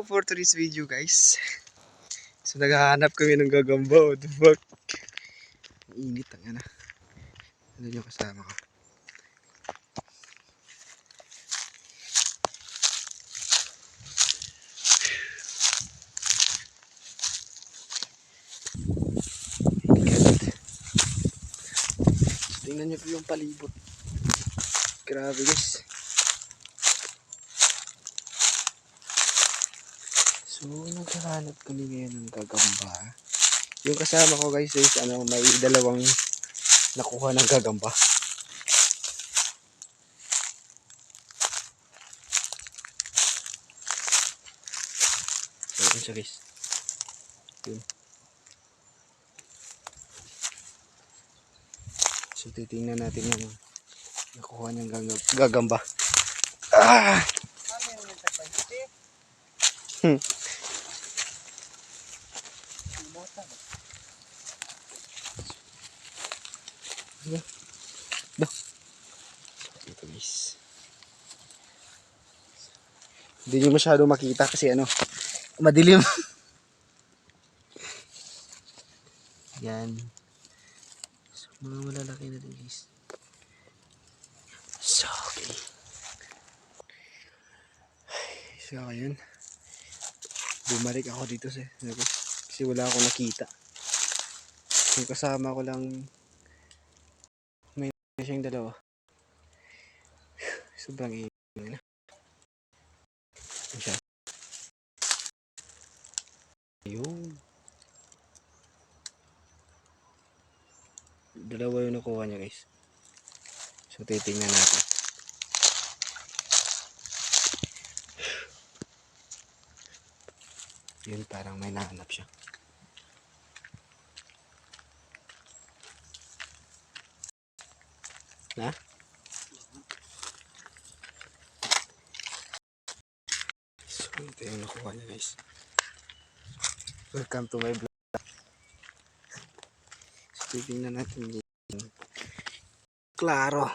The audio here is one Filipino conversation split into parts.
for today's video guys. So naghahanap kami ng gagamba. What the fuck? Init ang ana. Ano yung kasama ko? So, tingnan nyo po yung palibot. Grabe guys. So naghahanap kami ngayon ng gagamba. Yung kasama ko guys is may dalawang nakuha ng gagamba. So yun siya guys. Yun. So titingnan natin yung nakuha niyang gagamba. Ah! Ito guys. Hindi nyo masyado makita kasi madilim. Yan. So, mga malalaki na din guys. So, okay. So, ayun. Bumalik ako dito kasi wala akong nakita. Yung kasama ko lang may siyang dalawa. Sobrang ingay na. Siya. Ayun. Dalawa yung nakuha niya guys. So titingnan natin. Yun parang may nahanap siya. Na? So ito yung nakuha niya guys. Welcome to my vlog. So titingnan natin yun. Klaro.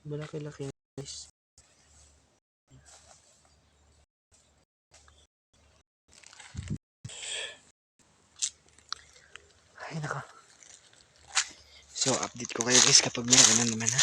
Malaki-laki guys. Ay naka. So update ko kayo guys kapag meron na naman ha.